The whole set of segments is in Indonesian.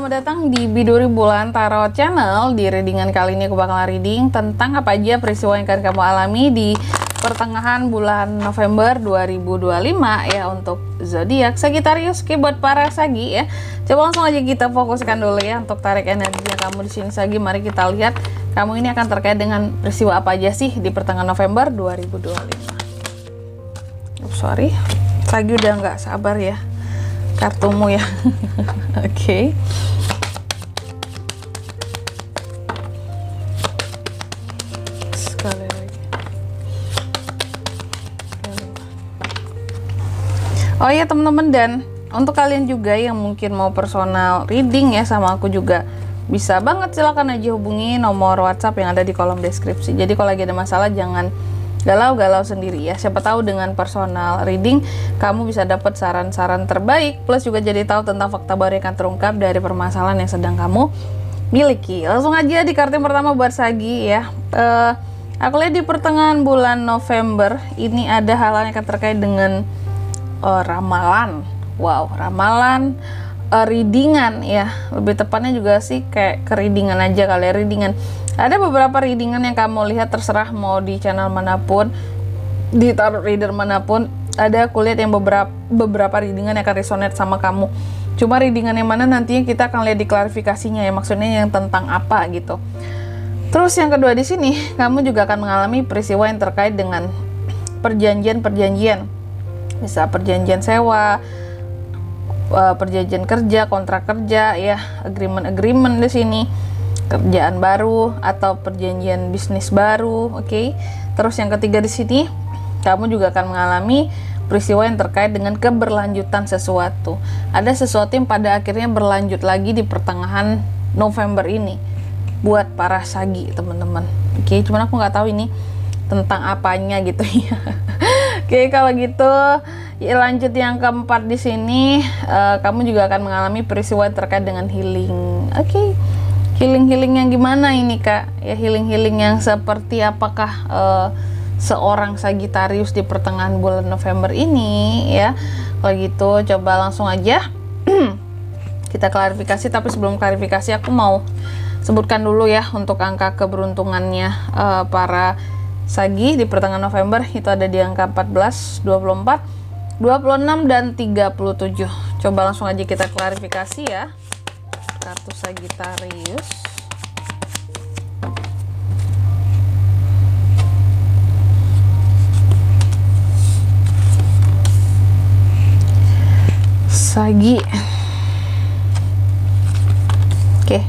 selamat datang di Biduri Bulan Tarot Channel. Di readingan kali ini aku bakal reading tentang apa aja peristiwa yang akan kamu alami di pertengahan bulan November 2025 ya untuk zodiak Sagittarius. Oke, buat para Sagi ya. Coba langsung aja kita fokuskan dulu ya untuk tarik energinya kamu di sini Sagi. Mari kita lihat kamu ini akan terkait dengan peristiwa apa aja sih di pertengahan November 2025. Sorry, Sagi udah nggak sabar ya kartumu ya. Oke. Sekali lagi. Oh ya teman-teman, dan untuk kalian juga yang mungkin mau personal reading ya sama aku juga bisa banget, silakan aja hubungi nomor WhatsApp yang ada di kolom deskripsi. Jadi kalau lagi ada masalah jangan galau-galau sendiri ya, siapa tahu dengan personal reading kamu bisa dapat saran-saran terbaik, plus juga jadi tahu tentang fakta baru yang akan terungkap dari permasalahan yang sedang kamu miliki. Langsung aja di kartu yang pertama buat Sagi ya. Aku lihat di pertengahan bulan November ini ada hal-hal yang akan terkait dengan ramalan. Wow, ramalan, readingan ya, lebih tepatnya juga sih kayak kereadingan aja kali ya, readingan. Ada beberapa readingan yang kamu lihat, terserah mau di channel manapun, di tarot reader manapun, ada aku lihat yang beberapa readingan yang akan resonate sama kamu. Cuma readingan yang mana nantinya kita akan lihat di klarifikasinya ya, maksudnya yang tentang apa gitu. Terus yang kedua di sini, kamu juga akan mengalami peristiwa yang terkait dengan perjanjian-perjanjian. Bisa perjanjian sewa, perjanjian kerja, kontrak kerja ya, agreement di sini, kerjaan baru atau perjanjian bisnis baru. Oke. Terus yang ketiga di sini, kamu juga akan mengalami peristiwa yang terkait dengan keberlanjutan sesuatu. Ada sesuatu yang pada akhirnya berlanjut lagi di pertengahan November ini buat para Sagi teman-teman. Oke, cuman aku nggak tahu ini tentang apanya gitu ya. Oke, kalau gitu ya, lanjut yang keempat di sini, kamu juga akan mengalami peristiwa yang terkait dengan healing. Oke. Healing yang gimana ini Kak? Ya, healing yang seperti apakah seorang Sagittarius di pertengahan bulan November ini ya? Kalau gitu coba langsung aja kita klarifikasi. Tapi sebelum klarifikasi aku mau sebutkan dulu ya untuk angka keberuntungannya para Sagi di pertengahan November. Itu ada di angka 14, 24, 26 dan 37. Coba langsung aja kita klarifikasi ya. Kartu Sagittarius. Sagi. Oke.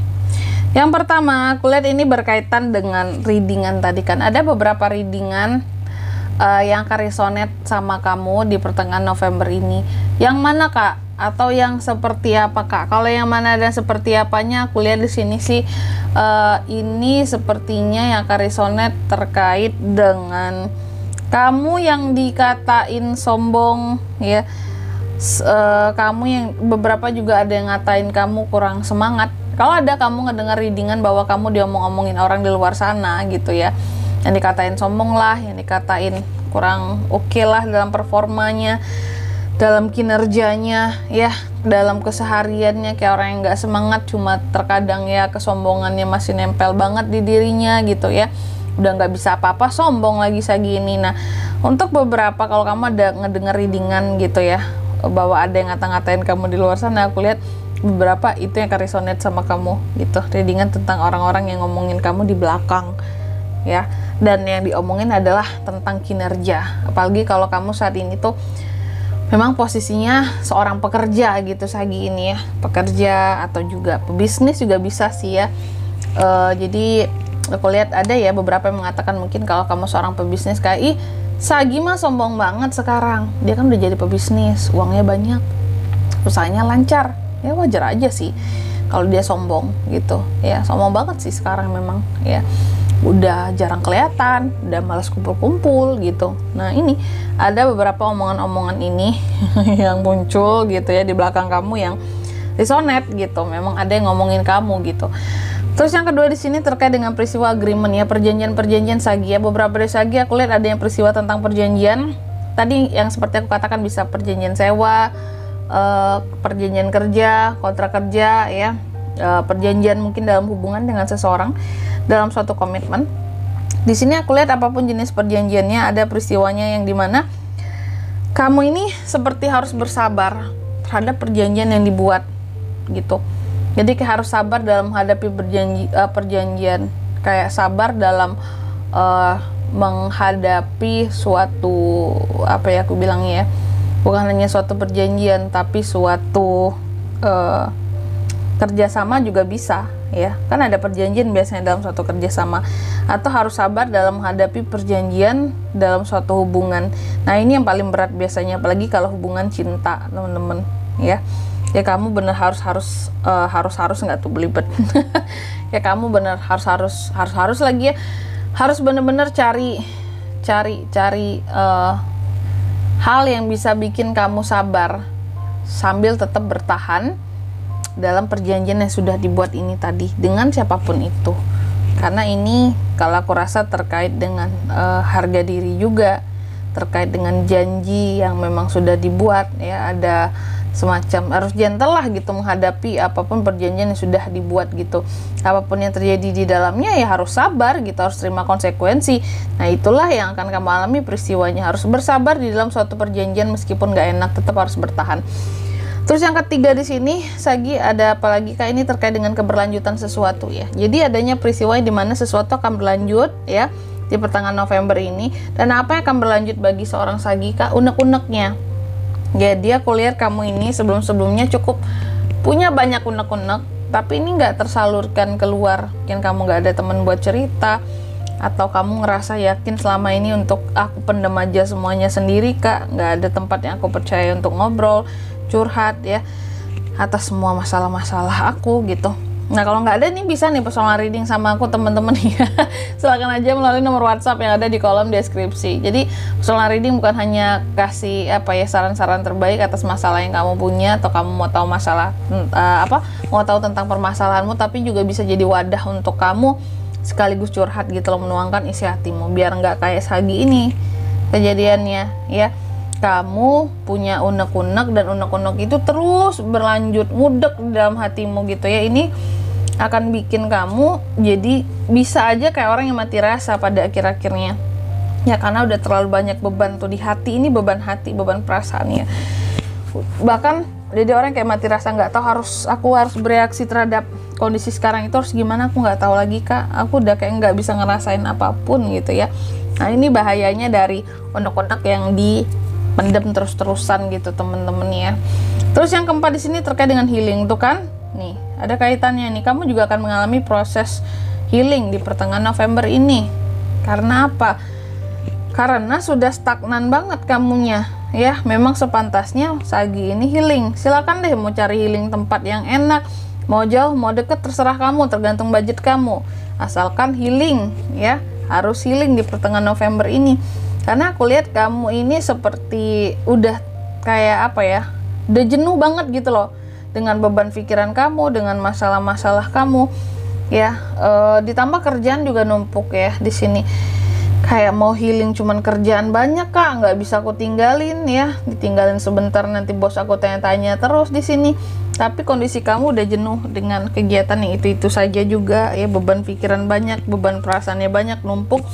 Yang pertama, aku lihat ini berkaitan dengan readingan tadi kan. Ada beberapa readingan yang akan resonate sama kamu di pertengahan November ini. Yang mana Kak? Atau yang seperti apa Kak? Kalau yang mana dan seperti apanya, aku lihat di sini sih ini sepertinya yang akan resonate terkait dengan kamu yang dikatain sombong ya. Kamu yang beberapa juga ada yang ngatain kamu kurang semangat. Kalau ada kamu ngedengar readingan bahwa kamu diomong-omongin orang di luar sana gitu ya, yang dikatain sombong lah, yang dikatain kurang oke lah dalam performanya, dalam kinerjanya ya, dalam kesehariannya kayak orang yang nggak semangat, cuma terkadang ya kesombongannya masih nempel banget di dirinya gitu ya, udah nggak bisa apa-apa sombong lagi segini. Nah, untuk beberapa kalau kamu ada ngedenger readingan gitu ya bahwa ada yang ngata-ngatain kamu di luar sana, aku lihat beberapa itu yang akan resonate sama kamu gitu, readingan tentang orang-orang yang ngomongin kamu di belakang ya, dan yang diomongin adalah tentang kinerja. Apalagi kalau kamu saat ini tuh memang posisinya seorang pekerja gitu Sagi ini ya, pekerja atau juga pebisnis juga bisa sih ya. Jadi aku lihat ada ya beberapa yang mengatakan mungkin kalau kamu seorang pebisnis kayak, ih Sagi mah sombong banget sekarang, dia kan udah jadi pebisnis, uangnya banyak, usahanya lancar, ya wajar aja sih kalau dia sombong gitu ya, sombong banget sih sekarang memang ya, udah jarang kelihatan, udah malas kumpul-kumpul gitu. Nah ini ada beberapa omongan-omongan ini yang muncul gitu ya di belakang kamu yang resonate gitu, memang ada yang ngomongin kamu gitu. Terus yang kedua di sini terkait dengan peristiwa agreement ya, perjanjian-perjanjian Sagi ya. Beberapa dari Sagi aku lihat ada yang peristiwa tentang perjanjian. Tadi yang seperti aku katakan bisa perjanjian sewa, perjanjian kerja, kontrak kerja ya, perjanjian mungkin dalam hubungan dengan seseorang, dalam suatu komitmen. Di sini aku lihat apapun jenis perjanjiannya, ada peristiwanya yang dimana kamu ini seperti harus bersabar terhadap perjanjian yang dibuat gitu. Jadi kayak harus sabar dalam menghadapi perjanjian, kayak sabar dalam menghadapi suatu, apa ya aku bilangnya ya, bukan hanya suatu perjanjian tapi suatu kerjasama juga bisa ya, kan ada perjanjian biasanya dalam suatu kerjasama, atau harus sabar dalam menghadapi perjanjian dalam suatu hubungan. Nah ini yang paling berat biasanya, apalagi kalau hubungan cinta teman-teman ya. Ya kamu bener harus nggak tuh belibet ya kamu bener harus lagi ya, harus bener-bener cari hal yang bisa bikin kamu sabar sambil tetap bertahan dalam perjanjian yang sudah dibuat ini tadi dengan siapapun itu. Karena ini kalau aku rasa terkait dengan harga diri juga, terkait dengan janji yang memang sudah dibuat ya, ada semacam harus gentle lah gitu menghadapi apapun perjanjian yang sudah dibuat gitu. Apapun yang terjadi di dalamnya ya harus sabar gitu, harus terima konsekuensi. Nah itulah yang akan kamu alami peristiwanya, harus bersabar di dalam suatu perjanjian meskipun gak enak, tetap harus bertahan. Terus yang ketiga di sini Sagi, ada apa lagi Kak? Ini terkait dengan keberlanjutan sesuatu ya. Jadi adanya peristiwa di mana sesuatu akan berlanjut ya di pertengahan November ini. Dan apa yang akan berlanjut bagi seorang Sagi Kak? Unek-uneknya. Jadi aku lihat kamu ini sebelum-sebelumnya cukup punya banyak unek-unek, tapi ini nggak tersalurkan keluar. Mungkin kamu nggak ada teman buat cerita, atau kamu ngerasa yakin selama ini untuk aku pendem aja semuanya sendiri Kak, nggak ada tempat yang aku percaya untuk ngobrol, curhat ya atas semua masalah-masalah aku gitu. Nah kalau nggak ada nih, bisa nih personal reading sama aku teman-teman ya. Silakan aja melalui nomor WhatsApp yang ada di kolom deskripsi. Jadi personal reading bukan hanya kasih apa ya saran-saran terbaik atas masalah yang kamu punya, atau kamu mau tahu masalah mau tahu tentang permasalahanmu, tapi juga bisa jadi wadah untuk kamu sekaligus curhat gitu loh, menuangkan isi hatimu biar nggak kayak Sagi ini kejadiannya ya. Kamu punya unek-unek dan unek-unek itu terus berlanjut mudek di dalam hatimu gitu ya. Ini akan bikin kamu jadi bisa aja kayak orang yang mati rasa pada akhir-akhirnya ya, karena udah terlalu banyak beban tuh di hati. Ini beban hati, beban perasaannya, bahkan jadi orang kayak mati rasa, nggak tahu aku harus bereaksi terhadap kondisi sekarang itu harus gimana. Aku nggak tahu lagi Kak, aku udah kayak nggak bisa ngerasain apapun gitu ya. Nah ini bahayanya dari unek-unek yang dipendam terus-terusan gitu temen-temen ya. Terus yang keempat di sini terkait dengan healing tuh kan, nih ada kaitannya nih, kamu juga akan mengalami proses healing di pertengahan November ini. Karena apa? Karena sudah stagnan banget kamunya ya. Memang sepantasnya Sagi ini healing. Silakan deh mau cari healing tempat yang enak, mau jauh mau deket terserah kamu, tergantung budget kamu, asalkan healing ya. Harus healing di pertengahan November ini. Karena aku lihat kamu ini seperti udah kayak apa ya, udah jenuh banget gitu loh dengan beban pikiran kamu, dengan masalah-masalah kamu ya. Ditambah kerjaan juga numpuk ya di sini. Kayak mau healing cuman kerjaan banyak Kak, nggak bisa aku tinggalin ya. Ditinggalin sebentar nanti bos aku tanya-tanya terus di sini. Tapi kondisi kamu udah jenuh dengan kegiatan yang itu-itu saja juga ya. Beban pikiran banyak, beban perasaannya banyak, numpuk.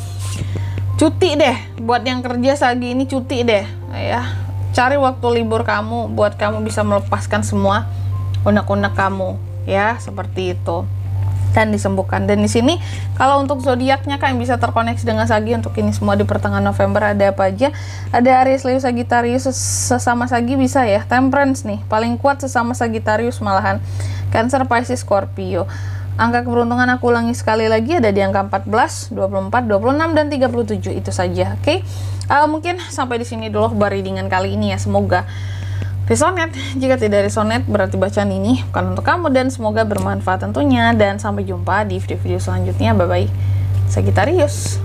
Cuti deh buat yang kerja Sagi ini, cuti deh ya. Cari waktu libur kamu buat kamu bisa melepaskan semua unek-unek kamu ya, seperti itu, dan disembuhkan. Dan di sini kalau untuk zodiaknya Kak yang bisa terkoneksi dengan Sagi untuk ini semua di pertengahan November ada apa aja? Ada Aries, Leo, Sagittarius, sesama Sagi bisa ya. Temperance nih paling kuat sesama Sagittarius malahan. Cancer, Pisces, Scorpio. Angka keberuntungan aku ulangi sekali lagi, ada di angka 14, 24, 26 dan 37 itu saja. Oke. Mungkin sampai di sini dulu buat readingan kali ini ya. Semoga resonate. Jika tidak resonate berarti bacaan ini bukan untuk kamu, dan semoga bermanfaat tentunya. Dan sampai jumpa di video-video selanjutnya. Bye bye Sagittarius.